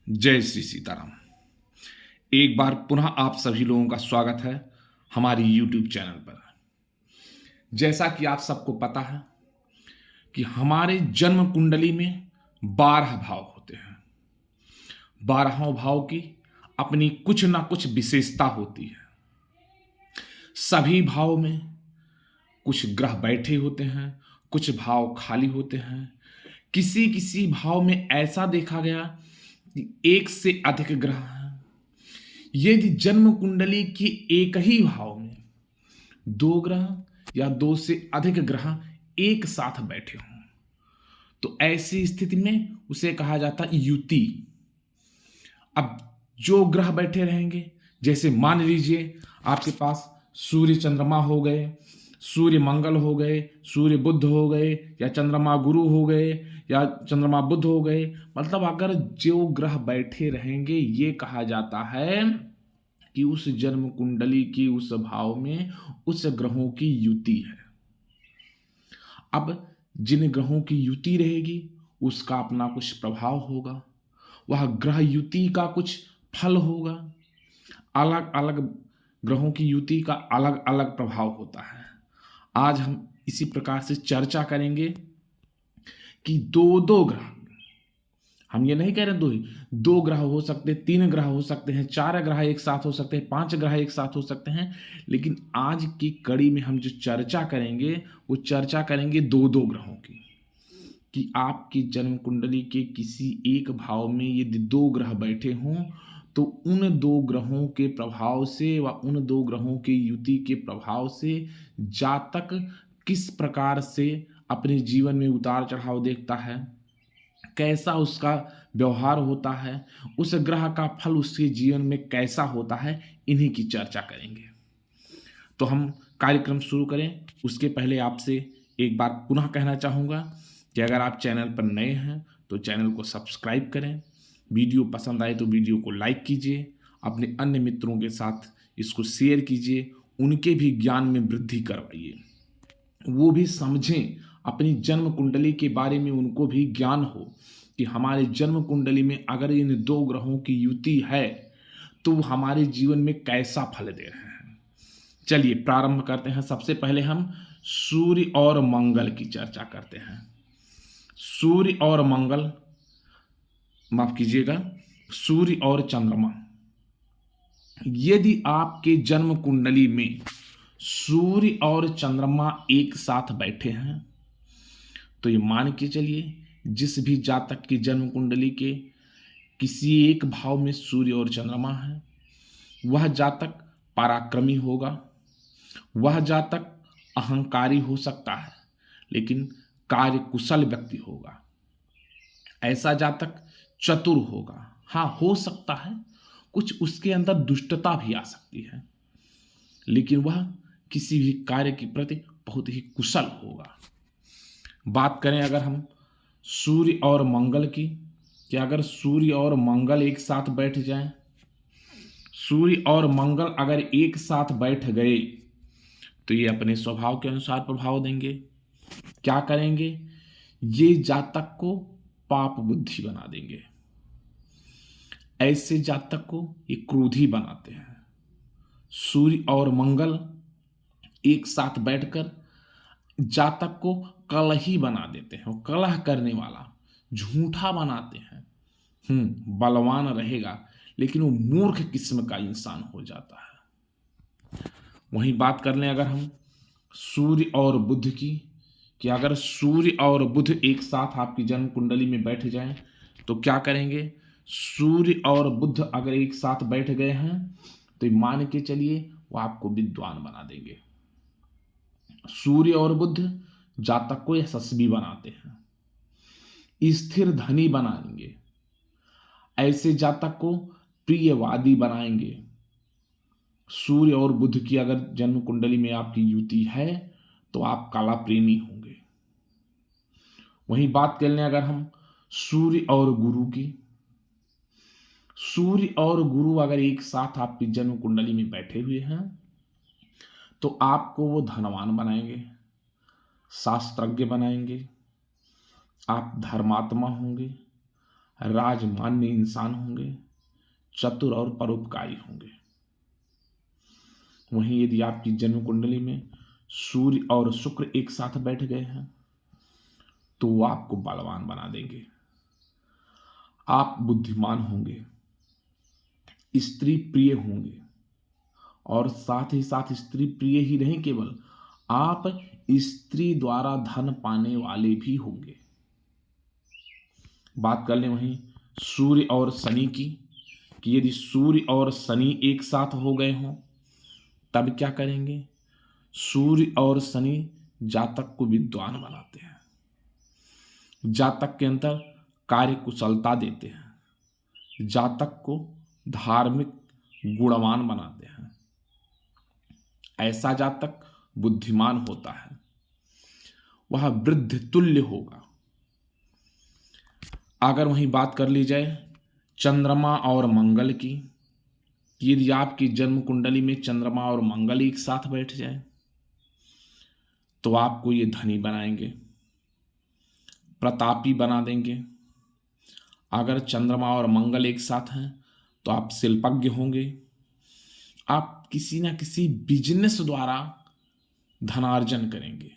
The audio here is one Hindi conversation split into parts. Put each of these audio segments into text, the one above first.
जय श्री सीताराम। एक बार पुनः आप सभी लोगों का स्वागत है हमारी YouTube चैनल पर। जैसा कि आप सबको पता है कि हमारे जन्म कुंडली में 12 भाव होते हैं। 12 भाव की अपनी कुछ ना कुछ विशेषता होती है। सभी भाव में कुछ ग्रह बैठे होते हैं, कुछ भाव खाली होते हैं। किसी किसी भाव में ऐसा देखा गया कि एक से अधिक ग्रह हैं। यदि जन्म कुंडली की एक ही भाव में 2 ग्रह या 2 से अधिक ग्रह एक साथ बैठे हों तो ऐसी स्थिति में उसे कहा जाता है युति। अब जो ग्रह बैठे रहेंगे, जैसे मान लीजिए आपके पास सूर्य चंद्रमा हो गए, सूर्य मंगल हो गए, सूर्य बुध हो गए, या चंद्रमा गुरु हो गए, या चंद्रमा बुध हो गए। मतलब अगर जो ग्रह बैठे रहेंगे, ये कहा जाता है कि उस जन्म कुंडली की उस भाव में उस ग्रहों की युति है। अब जिन ग्रहों की युति रहेगी उसका अपना कुछ प्रभाव होगा, वह ग्रह युति का कुछ फल होगा। अलग अलग ग्रहों की युति का अलग अलग प्रभाव होता है। आज हम इसी प्रकार से चर्चा करेंगे कि दो दो ग्रह, हम ये नहीं कह रहे दो ग्रह हो सकते हैं, 3 ग्रह हो सकते हैं, 4 ग्रह एक साथ हो सकते हैं, 5 ग्रह एक साथ हो सकते हैं, लेकिन आज की कड़ी में हम जो चर्चा करेंगे वो चर्चा करेंगे दो दो ग्रहों की। कि आपकी जन्म कुंडली के किसी एक भाव में यदि 2 ग्रह बैठे हों तो उन 2 ग्रहों के प्रभाव से व उन 2 ग्रहों की युति के प्रभाव से जातक किस प्रकार से अपने जीवन में उतार चढ़ाव देखता है, कैसा उसका व्यवहार होता है, उस ग्रह का फल उसके जीवन में कैसा होता है, इन्हीं की चर्चा करेंगे। तो हम कार्यक्रम शुरू करें उसके पहले आपसे एक बार पुनः कहना चाहूँगा कि अगर आप चैनल पर नए हैं तो चैनल को सब्सक्राइब करें, वीडियो पसंद आए तो वीडियो को लाइक कीजिए, अपने अन्य मित्रों के साथ इसको शेयर कीजिए, उनके भी ज्ञान में वृद्धि करवाइए, वो भी समझें, अपनी जन्म कुंडली के बारे में उनको भी ज्ञान हो कि हमारे जन्म कुंडली में अगर इन 2 ग्रहों की युति है तो हमारे जीवन में कैसा फल दे रहे हैं। चलिए प्रारंभ करते हैं। सबसे पहले हम सूर्य और मंगल की चर्चा करते हैं। सूर्य और मंगल, माफ कीजिएगा, सूर्य और चंद्रमा। यदि आपके जन्म कुंडली में सूर्य और चंद्रमा एक साथ बैठे हैं तो ये मान के चलिए जिस भी जातक की जन्म कुंडली के किसी एक भाव में सूर्य और चंद्रमा है, वह जातक पराक्रमी होगा, वह जातक अहंकारी हो सकता है लेकिन कार्य कुशल व्यक्ति होगा। ऐसा जातक चतुर होगा। हाँ, हो सकता है कुछ उसके अंदर दुष्टता भी आ सकती है, लेकिन वह किसी भी कार्य के प्रति बहुत ही कुशल होगा। बात करें अगर हम सूर्य और मंगल की, कि अगर सूर्य और मंगल एक साथ बैठ जाएं, सूर्य और मंगल अगर एक साथ बैठ गए तो ये अपने स्वभाव के अनुसार प्रभाव देंगे। क्या करेंगे? ये जातक को पाप बुद्धि बना देंगे। ऐसे जातक को ये क्रोधी बनाते हैं। सूर्य और मंगल एक साथ बैठकर जातक को कलही बना देते हैं, कलह करने वाला, झूठा बनाते हैं। बलवान रहेगा लेकिन वो मूर्ख किस्म का इंसान हो जाता है। वहीं बात कर लें अगर हम सूर्य और बुध की, कि अगर सूर्य और बुध एक साथ आपकी जन्म कुंडली में बैठ जाएं तो क्या करेंगे? सूर्य और बुध अगर एक साथ बैठ गए हैं तो मान के चलिए वो आपको विद्वान बना देंगे। सूर्य और बुध जातक को यशस्वी बनाते हैं, स्थिर धनी बनाएंगे, ऐसे जातक को प्रियवादी बनाएंगे। सूर्य और बुध की अगर जन्म कुंडली में आपकी युति है तो आप कला प्रेमी होंगे। वहीं बात कर लें अगर हम सूर्य और गुरु की, सूर्य और गुरु अगर एक साथ आपकी जन्म कुंडली में बैठे हुए हैं तो आपको वो धनवान बनाएंगे, शास्त्रज्ञ बनाएंगे, आप धर्मात्मा होंगे, राजमान्य इंसान होंगे, चतुर और परोपकारी होंगे। वहीं यदि आपकी जन्म कुंडली में सूर्य और शुक्र एक साथ बैठ गए हैं तो वो आपको बलवान बना देंगे। आप बुद्धिमान होंगे, स्त्री प्रिय होंगे, और साथ ही साथ स्त्री प्रिय ही नहीं, केवल आप स्त्री द्वारा धन पाने वाले भी होंगे। बात कर लें वहीं सूर्य और शनि की, कि यदि सूर्य और शनि एक साथ हो गए हों तब क्या करेंगे। सूर्य और शनि जातक को विद्वान बनाते हैं, जातक के अंदर कार्य कुशलता देते हैं, जातक को धार्मिक गुणवान बनाते हैं। ऐसा जातक बुद्धिमान होता है, वह वृद्ध तुल्य होगा। अगर वहीं बात कर ली जाए चंद्रमा और मंगल की, यदि आपकी जन्म कुंडली में चंद्रमा और मंगल एक साथ बैठ जाए तो आपको ये धनी बनाएंगे, प्रतापी बना देंगे। अगर चंद्रमा और मंगल एक साथ हैं तो आप शिल्पज्ञ होंगे, आप किसी ना किसी बिजनेस द्वारा धनार्जन करेंगे।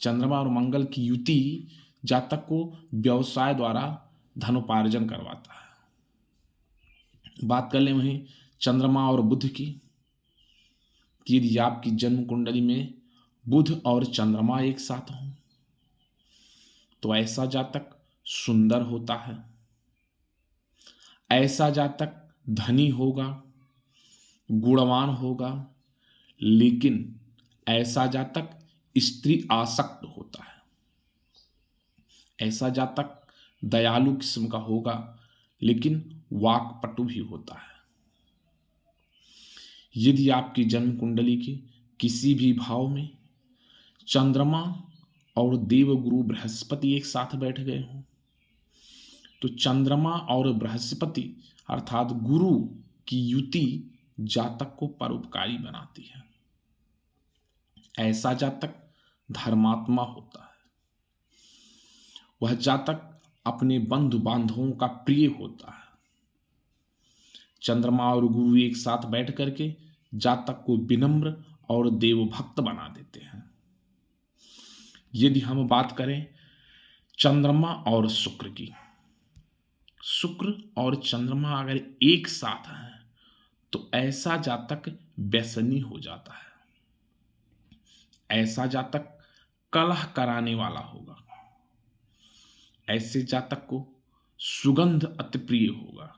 चंद्रमा और मंगल की युति जातक को व्यवसाय द्वारा धनोपार्जन करवाता है। बात कर लें वहीं चंद्रमा और बुध की, कि यदि आपकी जन्म कुंडली में बुध और चंद्रमा एक साथ हों तो ऐसा जातक सुंदर होता है, ऐसा जातक धनी होगा, गुणवान होगा, लेकिन ऐसा जातक स्त्री आसक्त होता है। ऐसा जातक दयालु किस्म का होगा, लेकिन वाक्पटु भी होता है। यदि आपकी जन्म कुंडली के किसी भी भाव में चंद्रमा और देवगुरु बृहस्पति एक साथ बैठ गए हों तो चंद्रमा और बृहस्पति अर्थात गुरु की युति जातक को परोपकारी बनाती है। ऐसा जातक धर्मात्मा होता है, वह जातक अपने बंधु बांधवों का प्रिय होता है। चंद्रमा और गुरु एक साथ बैठ करके जातक को विनम्र और देवभक्त बना देते हैं। यदि हम बात करें चंद्रमा और शुक्र की, शुक्र और चंद्रमा अगर एक साथ हैं तो ऐसा जातक व्यसनी हो जाता है, ऐसा जातक कलह कराने वाला होगा, ऐसे जातक को सुगंध अति प्रिय होगा,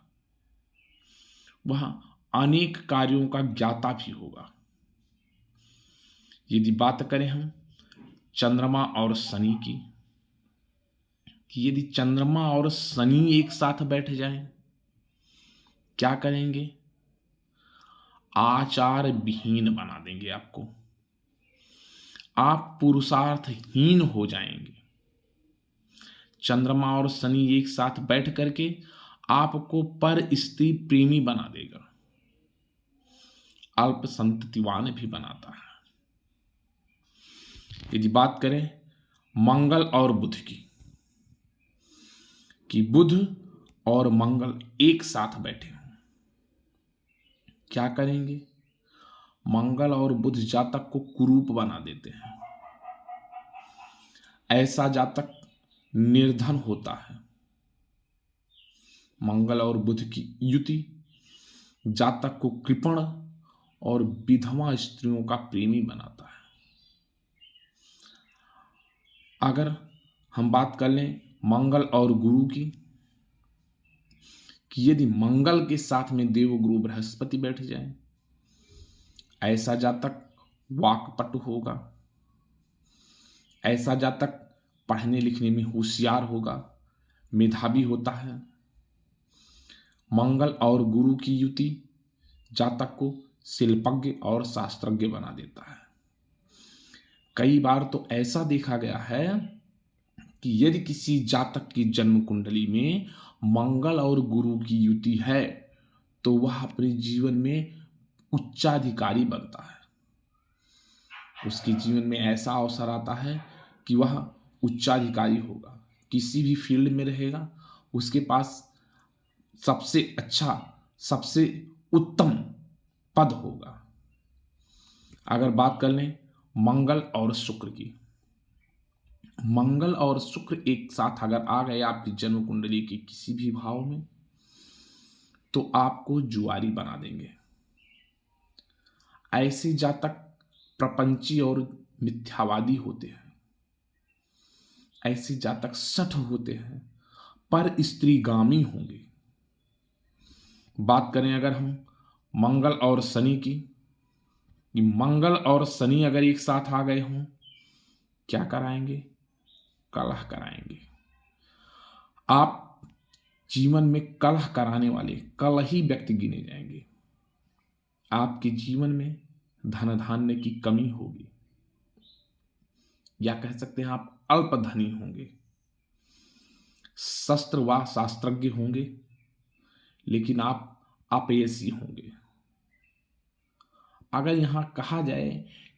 वह अनेक कार्यों का ज्ञाता भी होगा। यदि बात करें हम चंद्रमा और शनि की, कि यदि चंद्रमा और शनि एक साथ बैठ जाएं क्या करेंगे, आचार विहीन बना देंगे आपको, आप पुरुषार्थहीन हो जाएंगे। चंद्रमा और शनि एक साथ बैठ करके आपको पर स्त्री प्रेमी बना देगा, अल्प संततिवान भी बनाता है। यदि बात करें मंगल और बुध की, कि बुध और मंगल एक साथ बैठे हों क्या करेंगे, मंगल और बुध जातक को कुरूप बना देते हैं। ऐसा जातक निर्धन होता है। मंगल और बुध की युति जातक को कृपण और विधवा स्त्रियों का प्रेमी बनाता है। अगर हम बात कर लें मंगल और गुरु की, कि यदि मंगल के साथ में देवगुरु बृहस्पति बैठ जाए, ऐसा जातक वाक्पटु होगा, ऐसा जातक पढ़ने लिखने में होशियार होगा, मेधावी होता है। मंगल और गुरु की युति जातक को शिल्पज्ञ और शास्त्रज्ञ बना देता है। कई बार तो ऐसा देखा गया है कि यदि किसी जातक की जन्म कुंडली में मंगल और गुरु की युति है तो वह अपने जीवन में उच्चाधिकारी बनता है, उसके जीवन में ऐसा अवसर आता है कि वह उच्चाधिकारी होगा, किसी भी फील्ड में रहेगा उसके पास सबसे अच्छा, सबसे उत्तम पद होगा। अगर बात कर लें मंगल और शुक्र की, मंगल और शुक्र एक साथ अगर आ गए आपकी जन्म कुंडली के किसी भी भाव में, तो आपको जुआरी बना देंगे। ऐसे जातक प्रपंची और मिथ्यावादी होते हैं, ऐसे जातक सठ होते हैं, पर स्त्रीगामी होंगे। बात करें अगर हम मंगल और शनि की, कि मंगल और शनि अगर एक साथ आ गए हों, क्या कराएंगे? कलह कराएंगे। आप जीवन में कलह कराने वाले कलही व्यक्ति गिने जाएंगे। आपके जीवन में धन धान्य की कमी होगी, या कह सकते हैं आप अल्पधनी होंगे। शस्त्र व शास्त्रज्ञ होंगे, लेकिन आप अपयशी होंगे। अगर यहां कहा जाए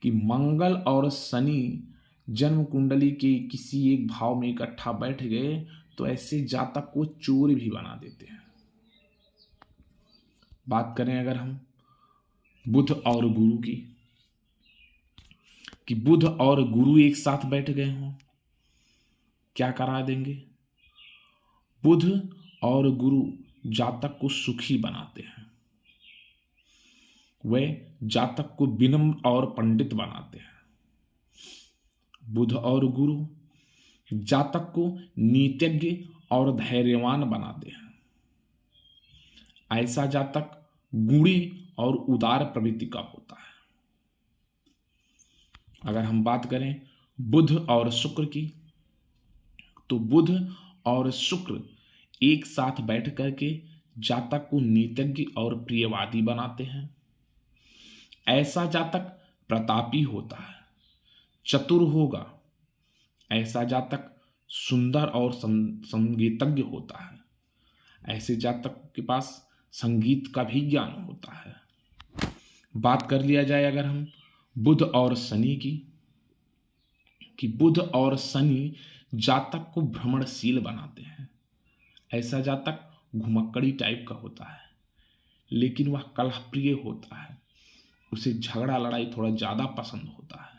कि मंगल और शनि जन्म कुंडली के किसी एक भाव में इकट्ठा बैठ गए, तो ऐसे जातक को चोर भी बना देते हैं। बात करें अगर हम बुध और गुरु की, कि बुध और गुरु एक साथ बैठ गए हों, क्या करा देंगे? बुध और गुरु जातक को सुखी बनाते हैं, वे जातक को विनम्र और पंडित बनाते हैं। बुध और गुरु जातक को नीतिज्ञ और धैर्यवान बनाते हैं। ऐसा जातक गुणी और उदार प्रवृत्ति का होता है। अगर हम बात करें बुध और शुक्र की, तो बुध और शुक्र एक साथ बैठ करके जातक को नीतिज्ञ और प्रियवादी बनाते हैं। ऐसा जातक प्रतापी होता है, चतुर होगा। ऐसा जातक सुंदर और संगीतज्ञ होता है। ऐसे जातक के पास संगीत का भी ज्ञान होता है। बात कर लिया जाए अगर हम बुध और शनि की, कि बुध और शनि जातक को भ्रमणशील बनाते हैं। ऐसा जातक घुमक्कड़ी टाइप का होता है, लेकिन वह कलहप्रिय होता है, उसे झगड़ा लड़ाई थोड़ा ज्यादा पसंद होता है।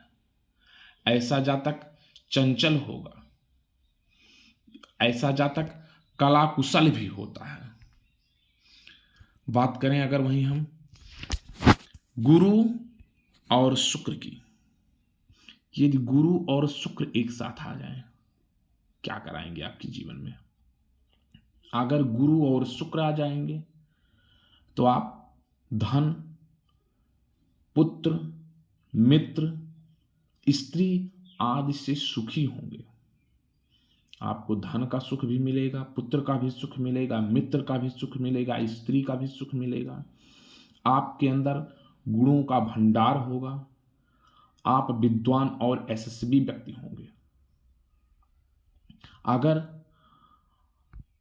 ऐसा जातक चंचल होगा। ऐसा जातक कला कुशल भी होता है। बात करें अगर वहीं हम गुरु और शुक्र की, यदि गुरु और शुक्र एक साथ आ जाएं, क्या कराएंगे आपके जीवन में? अगर गुरु और शुक्र आ जाएंगे, तो आप धन, पुत्र, मित्र, स्त्री आदि से सुखी होंगे। आपको धन का सुख भी मिलेगा, पुत्र का भी सुख मिलेगा, मित्र का भी सुख मिलेगा, स्त्री का भी सुख मिलेगा। आपके अंदर गुणों का भंडार होगा। आप विद्वान और यशस्वी व्यक्ति होंगे। अगर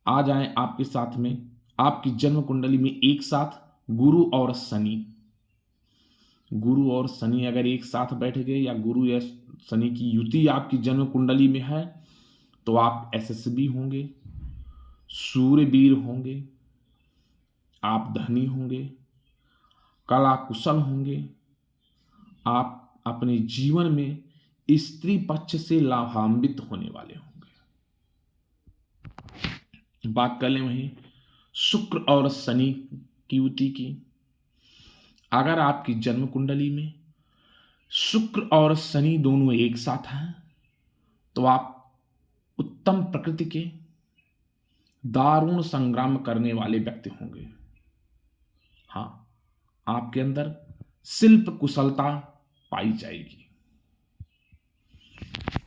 आ जाएं आपके साथ में, आपकी जन्म कुंडली में एक साथ गुरु और शनि, गुरु और शनि अगर एक साथ बैठ गए, या गुरु या शनि की युति आपकी जन्म कुंडली में है, तो आप यशस्वी होंगे, सूरवीर होंगे, आप धनी होंगे, कला कुशल होंगे। आप अपने जीवन में स्त्री पक्ष से लाभान्वित होने वाले होंगे। बात कर लें वहीं शुक्र और शनि की युति की, अगर आपकी जन्म कुंडली में शुक्र और शनि दोनों एक साथ हैं, तो आप उत्तम प्रकृति के दारुण संग्राम करने वाले व्यक्ति होंगे। हाँ, आपके अंदर शिल्प कुशलता पाई जाएगी।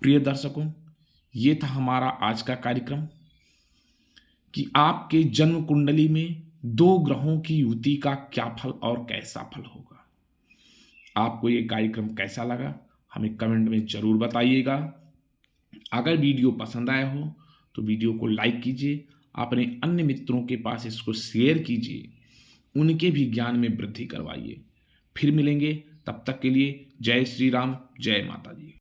प्रिय दर्शकों, ये था हमारा आज का कार्यक्रम, कि आपके जन्म कुंडली में दो ग्रहों की युति का क्या फल और कैसा फल होगा। आपको ये कार्यक्रम कैसा लगा, हमें कमेंट में जरूर बताइएगा। अगर वीडियो पसंद आया हो तो वीडियो को लाइक कीजिए, अपने अन्य मित्रों के पास इसको शेयर कीजिए, उनके भी ज्ञान में वृद्धि करवाइए। फिर मिलेंगे, तब तक के लिए जय श्री राम, जय माता दी।